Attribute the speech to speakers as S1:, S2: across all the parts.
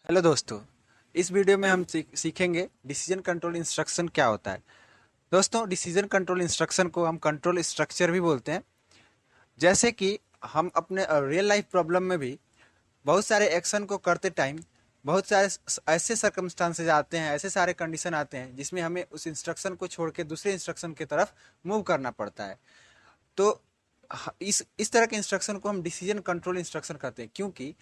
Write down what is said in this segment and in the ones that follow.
S1: Hello दोस्तों। इस video में हम सीखेंगे डिसीजन कंट्रोल इंस्ट्रक्शन क्या होता है। दोस्तों, डिसीजन कंट्रोल इंस्ट्रक्शन को हम कंट्रोल स्ट्रक्चर भी बोलते हैं। जैसे कि हम अपने रियल लाइफ प्रॉब्लम में भी बहुत सारे एक्शन को करते टाइम बहुत सारे ऐसे सर्कमस्टांसेस आते हैं, ऐसे सारे कंडीशन आते हैं जिसमें हमें उस इंस्ट्रक्शन को छोड़ के दूसरे इंस्ट्रक्शन की तरफ मूव करना पड़ता है। तो इस तरह के इंस्ट्रक्शन को हम डिसीजन कंट्रोल इंस्ट्रक्शन कहते हैं, क्योंकि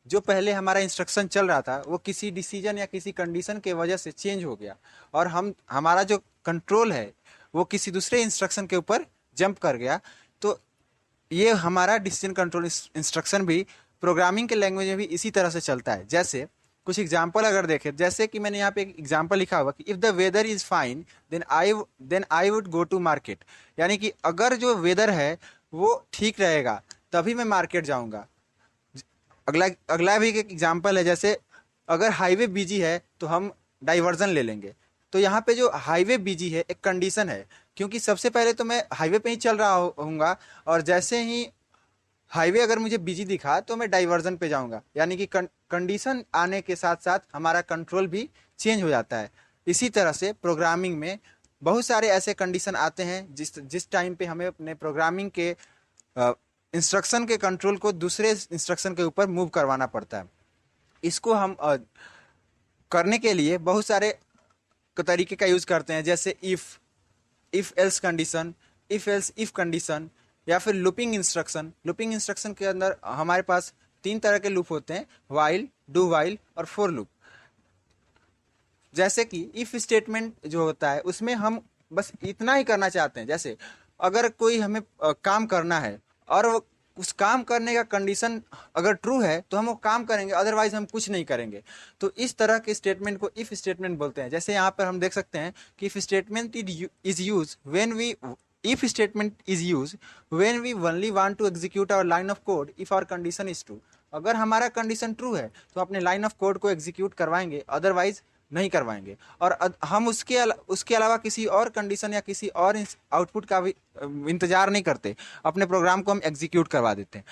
S1: जो पहले हमारा इंस्ट्रक्शन चल रहा था वो किसी डिसीजन या किसी कंडीशन के वजह से चेंज हो गया और हमारा जो कंट्रोल है वो किसी दूसरे इंस्ट्रक्शन के ऊपर जंप कर गया। तो ये हमारा डिसीजन कंट्रोल इंस्ट्रक्शन भी प्रोग्रामिंग के लैंग्वेज में भी इसी तरह से चलता है। जैसे कुछ एग्जाम्पल अगर देखें, जैसे कि मैंने यहाँ पे एक एग्जाम्पल लिखा हुआ कि if the weather is fine then I would go to market. यानी कि अगर जो वेदर है वो ठीक रहेगा तभी मैं मार्केट जाऊँगा। अगला अगला भी एक एग्जाम्पल है, जैसे अगर हाईवे बिजी है तो हम डाइवर्जन ले लेंगे। तो यहाँ पे जो हाईवे बिजी है एक कंडीशन है, क्योंकि सबसे पहले तो मैं हाईवे पे ही चल रहा होऊंगा और जैसे ही हाईवे अगर मुझे बिजी दिखा तो मैं डाइवर्जन पे जाऊंगा। यानी कि कंडीशन आने के साथ साथ हमारा कंट्रोल भी चेंज हो जाता है। इसी तरह से प्रोग्रामिंग में बहुत सारे ऐसे कंडीशन आते हैं जिस जिस टाइम पे हमें अपने प्रोग्रामिंग के इंस्ट्रक्शन के कंट्रोल को दूसरे इंस्ट्रक्शन के ऊपर मूव करवाना पड़ता है। इसको हम करने के लिए बहुत सारे तरीके का यूज करते हैं, जैसे if else condition, if else if condition, या फिर लूपिंग इंस्ट्रक्शन। लूपिंग इंस्ट्रक्शन के अंदर हमारे पास तीन तरह के लूप होते हैं, वाइल, डू वाइल और फोर लूप। जैसे कि इफ स्टेटमेंट जो होता है उसमें हम बस इतना ही करना चाहते हैं, जैसे अगर कोई हमें काम करना है और वो उस काम करने का कंडीशन अगर ट्रू है तो हम वो काम करेंगे, अदरवाइज हम कुछ नहीं करेंगे। तो इस तरह के स्टेटमेंट को इफ स्टेटमेंट बोलते हैं। जैसे यहाँ पर हम देख सकते हैं कि if statement is use when we if statement is used when we only want to execute our line of code if our condition is true। अगर हमारा कंडीशन ट्रू है तो अपने लाइन ऑफ कोड को एग्जीक्यूट करवाएंगे, otherwise नहीं करवाएंगे। और हम उसके अलावा किसी और कंडीशन या किसी और आउटपुट का भी इंतजार नहीं करते, अपने प्रोग्राम को हम एग्जीक्यूट करवा देते हैं।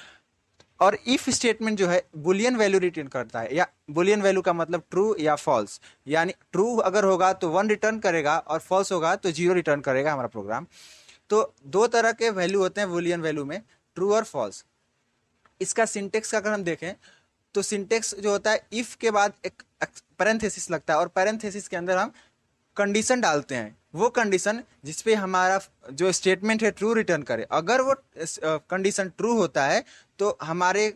S1: और इफ स्टेटमेंट जो है बुलियन वैल्यू रिटर्न करता है, या बुलियन वैल्यू का मतलब ट्रू या फॉल्स। यानी ट्रू अगर होगा तो 1 रिटर्न करेगा और फॉल्स होगा तो 0 रिटर्न करेगा हमारा प्रोग्राम। तो दो तरह के वैल्यू होते हैं बुलियन वैल्यू में, ट्रू और फॉल्स। इसका सिंटेक्स का अगर हम देखें तो सिंटेक्स जो होता है इफ के बाद एक पैरेंथेसिस लगता है और पैरेंथेसिस के अंदर हम कंडीशन डालते हैं, वो कंडीशन जिसपे हमारा जो स्टेटमेंट है ट्रू रिटर्न करे। अगर वो कंडीशन ट्रू होता है तो हमारे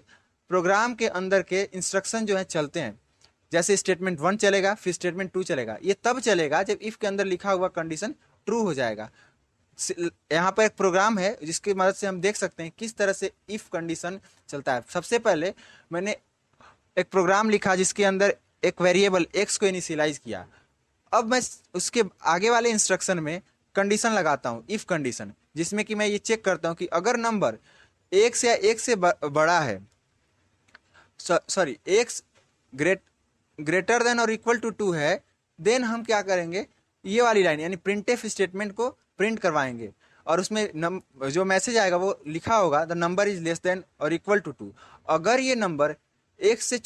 S1: प्रोग्राम के अंदर के इंस्ट्रक्शन जो है चलते हैं। जैसे स्टेटमेंट 1 चलेगा, फिर स्टेटमेंट 2 चलेगा। ये तब चलेगा जब इफ के अंदर लिखा हुआ कंडीशन ट्रू हो जाएगा। यहाँ पर एक प्रोग्राम है जिसकी मदद से हम देख सकते हैं किस तरह से इफ कंडीशन चलता है। सबसे पहले मैंने एक प्रोग्राम लिखा जिसके अंदर एक वेरिएबल एक्स को इनिशियलाइज किया। अब मैं उसके आगे वाले इंस्ट्रक्शन में कंडीशन लगाता हूँ, इफ कंडीशन, जिसमें कि मैं ये चेक करता हूँ कि अगर नंबर एक्स या एक से बड़ा है, सॉरी एक्स ग्रेटर देन और इक्वल टू 2 है, देन हम क्या करेंगे, ये वाली लाइन यानी प्रिंटफ स्टेटमेंट को प्रिंट करवाएंगे। और उसमें जो मैसेज आएगा वो लिखा होगा the number is less than और इक्वल टू 2। अगर ये नंबर एक से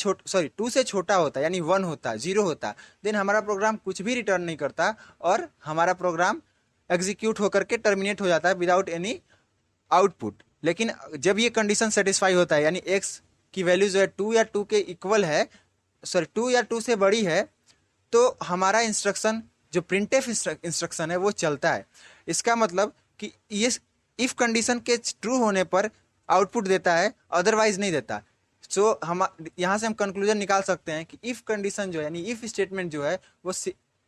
S1: टू से छोटा होता यानी 1 होता, 0 होता, देन हमारा प्रोग्राम कुछ भी रिटर्न नहीं करता और हमारा प्रोग्राम एग्जीक्यूट होकर के टर्मिनेट हो जाता है विदाउट एनी आउटपुट। लेकिन जब ये कंडीशन सेटिस्फाई होता है, यानी एक्स की वैल्यू जो है 2 या 2 के इक्वल है, सॉरी 2 या 2 से बड़ी है, तो हमारा इंस्ट्रक्शन जो प्रिंटफ इंस्ट्रक्शन है वो चलता है। इसका मतलब कि ये इफ कंडीशन के ट्रू होने पर आउटपुट देता है, अदरवाइज नहीं देता। सो हम यहाँ से हम कंक्लूजन निकाल सकते हैं कि इफ कंडीशन जो है यानी इफ स्टेटमेंट जो है वो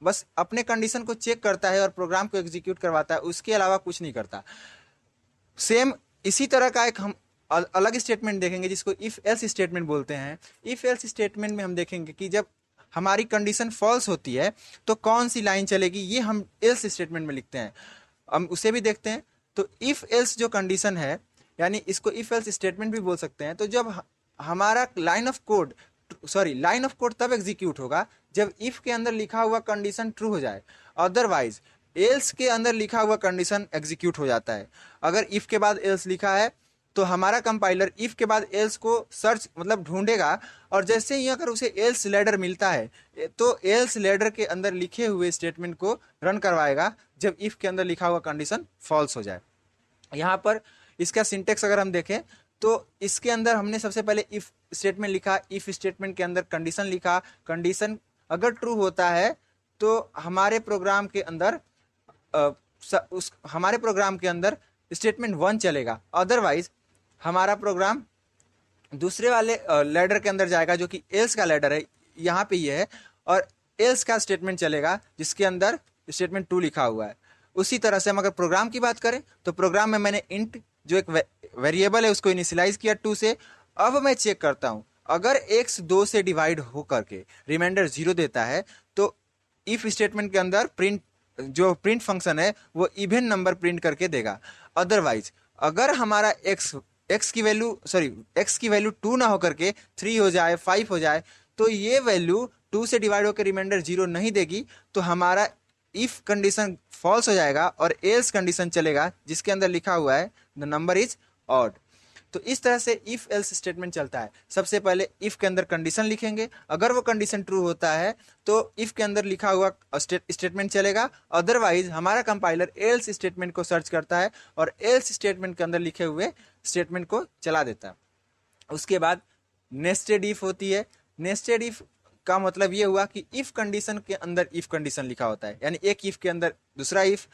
S1: बस अपने कंडीशन को चेक करता है और प्रोग्राम को एग्जीक्यूट करवाता है, उसके अलावा कुछ नहीं करता। सेम इसी तरह का एक हम अलग स्टेटमेंट देखेंगे जिसको इफ एल्स स्टेटमेंट बोलते हैं। इफ एल्स स्टेटमेंट में हम देखेंगे कि जब हमारी कंडीशन फॉल्स होती है तो कौन सी लाइन चलेगी, ये हम एल्स स्टेटमेंट में लिखते हैं। हम उसे भी देखते हैं। तो इफ एल्स जो कंडीशन है, यानी इसको इफ एल्स स्टेटमेंट भी बोल सकते हैं। तो जब हमारा लाइन ऑफ कोड तब एग्जीक्यूट होगा जब इफ के अंदर लिखा हुआ कंडीशन ट्रू हो जाए, अदरवाइज एल्स के अंदर लिखा हुआ कंडीशन एग्जीक्यूट हो जाता है। अगर इफ के बाद एल्स लिखा है तो हमारा कंपाइलर इफ के बाद एल्स को सर्च मतलब ढूंढेगा, और जैसे ही अगर उसे एल्स लैडर मिलता है तो एल्स लैडर के अंदर लिखे हुए स्टेटमेंट को रन करवाएगा जब इफ के अंदर लिखा हुआ कंडीशन फॉल्स हो जाए। यहाँ पर इसका सिंटेक्स अगर हम देखें तो इसके अंदर हमने सबसे पहले इफ स्टेटमेंट लिखा, इफ स्टेटमेंट के अंदर कंडीशन लिखा, कंडीशन अगर ट्रू होता है तो हमारे प्रोग्राम के अंदर हमारे प्रोग्राम के अंदर स्टेटमेंट 1 चलेगा, अदरवाइज हमारा प्रोग्राम दूसरे वाले लैडर के अंदर जाएगा जो कि एल्स का लैडर है, यहाँ पे ये है, और एल्स का स्टेटमेंट चलेगा जिसके अंदर स्टेटमेंट 2 लिखा हुआ है। उसी तरह से हम अगर प्रोग्राम की बात करें तो प्रोग्राम में मैंने इंट जो एक वेरिएबल है उसको इनिशियलाइज किया 2 से। अब मैं चेक करता हूं अगर x 2 से डिवाइड हो करके रिमाइंडर 0 देता है तो इफ स्टेटमेंट के अंदर जो प्रिंट फंक्शन है वो इवन नंबर प्रिंट करके देगा। अदरवाइज अगर हमारा x की वैल्यू 2 ना होकर के 3 हो जाए, 5 हो जाए, तो ये वैल्यू 2 से डिवाइड होकर रिमाइंडर 0 नहीं देगी, तो हमारा इफ कंडीशन फॉल्स हो जाएगा और एल्स कंडीशन चलेगा जिसके अंदर लिखा हुआ है द नंबर इज ऑड। तो इस तरह से इफ एल्स स्टेटमेंट चलता है। सबसे पहले इफ के अंदर कंडीशन लिखेंगे, अगर वो कंडीशन ट्रू होता है तो इफ के अंदर लिखा हुआ स्टेटमेंट चलेगा, अदरवाइज हमारा कंपाइलर एल्स स्टेटमेंट को सर्च करता है और एल्स स्टेटमेंट के अंदर लिखे हुए स्टेटमेंट को चला देता है। उसके बाद नेस्टेड इफ होती है। नेस्टेड इफ का मतलब ये हुआ कि इफ कंडीशन के अंदर इफ कंडीशन लिखा होता है, यानी एक इफ के अंदर दूसरा इफ,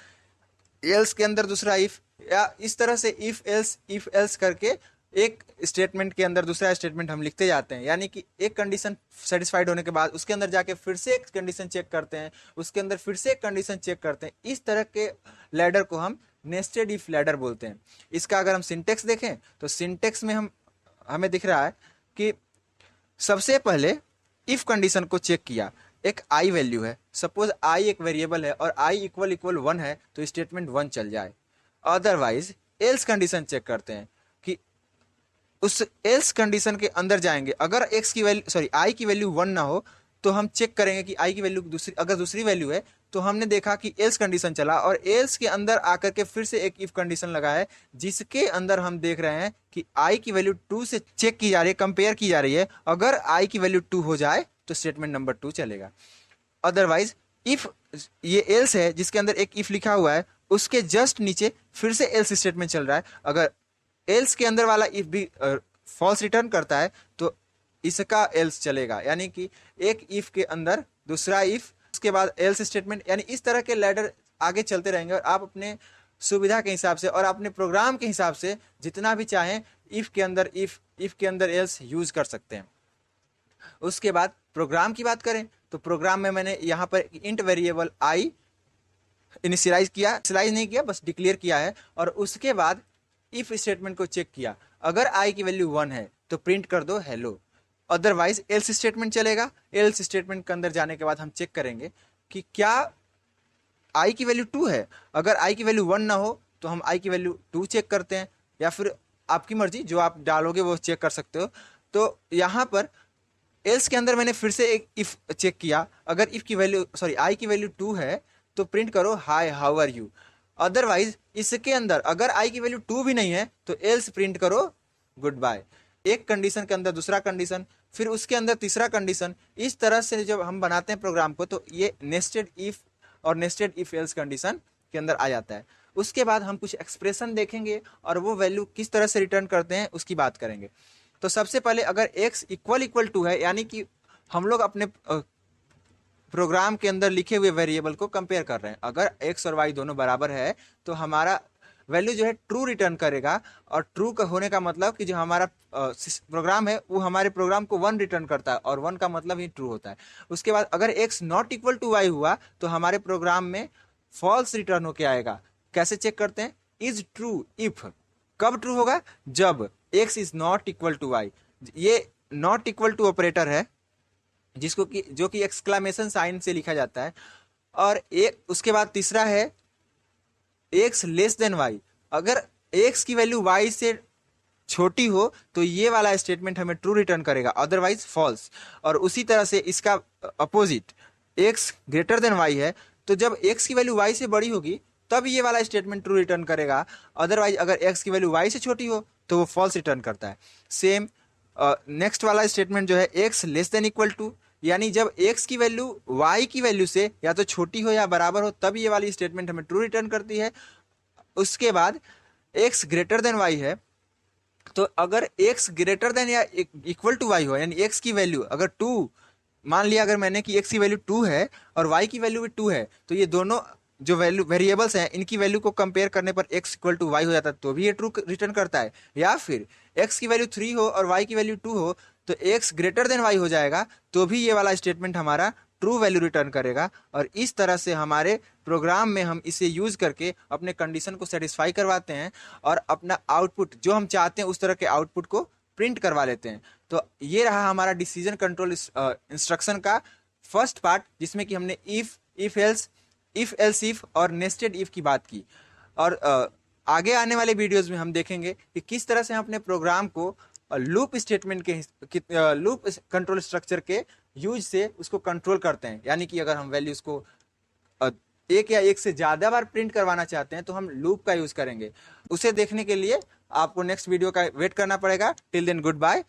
S1: एल्स के अंदर दूसरा इफ, या इस तरह से इफ एल्स करके एक स्टेटमेंट के अंदर दूसरा स्टेटमेंट हम लिखते जाते हैं। यानी कि एक कंडीशन सेटिस्फाइड होने के बाद उसके अंदर जाके फिर से एक कंडीशन चेक करते हैं, उसके अंदर फिर से एक कंडीशन चेक करते हैं। इस तरह के लैडर को हम नेस्टेड इफ लैडर बोलते हैं। इसका अगर हम सिंटेक्स देखें तो सिंटेक्स में हमें दिख रहा है कि सबसे पहले इफ कंडीशन को चेक किया, एक आई वैल्यू है, सपोज आई एक वेरिएबल है और आई इक्वल 1 है तो स्टेटमेंट 1 चल जाए। अदरवाइज एल्स कंडीशन चेक करते हैं कि उस एल्स कंडीशन के अंदर जाएंगे, अगर आई की वैल्यू 1 ना हो तो हम चेक करेंगे कि आई की वैल्यू दूसरी वैल्यू है, तो हमने देखा कि एल्स कंडीशन चला और एल्स के अंदर आकर के फिर से एक इफ कंडीशन लगा है जिसके अंदर हम देख रहे हैं कि आई की वैल्यू 2 से चेक की जा रही है, कंपेयर की जा रही है। अगर आई की वैल्यू 2 हो जाए तो स्टेटमेंट नंबर 2 चलेगा। अदरवाइज इफ ये एल्स है जिसके अंदर एक इफ लिखा हुआ है उसके जस्ट नीचे फिर से एल्स स्टेटमेंट चल रहा है, अगर एल्स के अंदर वाला इफ भी फॉल्स रिटर्न करता है तो इसका एल्स चलेगा। यानी कि एक इफ के अंदर दूसरा इफ, उसके बाद एल्स स्टेटमेंट, यानी इस तरह के लैडर आगे चलते रहेंगे और आप अपने सुविधा के हिसाब से और अपने प्रोग्राम के हिसाब से जितना भी चाहें इफ के अंदर एल्स यूज कर सकते हैं। उसके बाद प्रोग्राम की बात करें तो प्रोग्राम में मैंने यहाँ पर इंट वेरिएबल आई इनिशियलाइज नहीं किया, बस डिक्लेयर किया है, और उसके बाद इफ स्टेटमेंट को चेक किया, अगर आई की वैल्यू 1 है तो प्रिंट कर दो हेलो, अदरवाइज एल्स स्टेटमेंट चलेगा। एल्स स्टेटमेंट के अंदर जाने के बाद हम चेक करेंगे कि क्या आई की वैल्यू 2 है, अगर आई की वैल्यू 1 ना हो तो हम आई की वैल्यू 2 चेक करते हैं, या फिर आपकी मर्जी जो आप डालोगे वो चेक कर सकते हो। तो यहाँ पर एल्स के अंदर मैंने फिर से एक इफ चेक किया, अगर आई की वैल्यू 2 है तो प्रिंट करो hi how are you, otherwise इसके अंदर अगर आई की वैल्यू 2 भी नहीं है तो एल्स प्रिंट करो गुड बाय। एक कंडीशन के अंदर दूसरा कंडीशन, फिर उसके अंदर तीसरा कंडीशन, इस तरह से जब हम बनाते हैं प्रोग्राम को तो ये नेस्टेड इफ और नेस्टेड इफ एल्स कंडीशन के अंदर आ जाता है। उसके बाद हम कुछ एक्सप्रेशन देखेंगे और वो वैल्यू किस तरह से रिटर्न करते हैं उसकी बात करेंगे। तो सबसे पहले अगर x इक्वल 2 है, यानी कि हम लोग अपने प्रोग्राम के अंदर लिखे हुए वेरिएबल को कंपेयर कर रहे हैं, अगर x और y दोनों बराबर है तो हमारा वैल्यू जो है ट्रू रिटर्न करेगा, और ट्रू का होने का मतलब कि जो हमारा प्रोग्राम है वो हमारे प्रोग्राम को 1 रिटर्न करता है, और 1 का मतलब ही ट्रू होता है। उसके बाद अगर x not equal to y हुआ तो हमारे प्रोग्राम में फॉल्स रिटर्न होके आएगा। कैसे चेक करते हैं, इज ट्रू इफ, कब ट्रू होगा, जब x is not equal to y। ये नॉट इक्वल टू ऑपरेटर है जो कि एक्सक्लेमेशन साइन से लिखा जाता है। और उसके बाद तीसरा है x लेस देन y, अगर x की वैल्यू y से छोटी हो तो ये वाला स्टेटमेंट हमें ट्रू रिटर्न करेगा, अदरवाइज फॉल्स। और उसी तरह से इसका opposite x greater than y है, तो जब x की वैल्यू y से बड़ी होगी तब ये वाला स्टेटमेंट ट्रू रिटर्न करेगा, अदरवाइज अगर x की वैल्यू y से छोटी हो तो वो फॉल्स रिटर्न करता है। सेम नेक्स्ट वाला स्टेटमेंट जो है x less than equal to, यानी जब x की वैल्यू y की वैल्यू से या तो छोटी हो या बराबर हो तब ये वाली स्टेटमेंट हमें ट्रू रिटर्न करती है। उसके बाद x ग्रेटर देन y है, तो अगर x ग्रेटर देन या इक्वल टू y हो, यानी x की वैल्यू अगर 2, मान लिया अगर मैंने कि x की वैल्यू 2 है और y की वैल्यू भी 2 है, तो ये दोनों जो वैल्यू वेरिएबल्स हैं इनकी वैल्यू को कंपेयर करने पर x इक्वल टू y हो जाता है, तो भी ये ट्रू रिटर्न करता है। या फिर x की वैल्यू 3 हो और y की वैल्यू 2 हो तो x ग्रेटर देन y हो जाएगा, तो भी ये वाला स्टेटमेंट हमारा ट्रू वैल्यू रिटर्न करेगा। और इस तरह से हमारे प्रोग्राम में हम इसे यूज करके अपने कंडीशन को सेटिस्फाई करवाते हैं और अपना आउटपुट जो हम चाहते हैं उस तरह के आउटपुट को प्रिंट करवा लेते हैं। तो ये रहा हमारा डिसीजन कंट्रोल इंस्ट्रक्शन का फर्स्ट पार्ट, जिसमें कि हमने इफ एल्स इफ और नेस्टेड इफ की बात की। और आगे आने वाले वीडियोस में हम देखेंगे कि किस तरह से हम अपने प्रोग्राम को लूप स्टेटमेंट के लूप कंट्रोल स्ट्रक्चर के यूज से उसको कंट्रोल करते हैं। यानी कि अगर हम वैल्यूज को एक या एक से ज्यादा बार प्रिंट करवाना चाहते हैं तो हम लूप का यूज करेंगे। उसे देखने के लिए आपको नेक्स्ट वीडियो का वेट करना पड़ेगा। Till then good bye.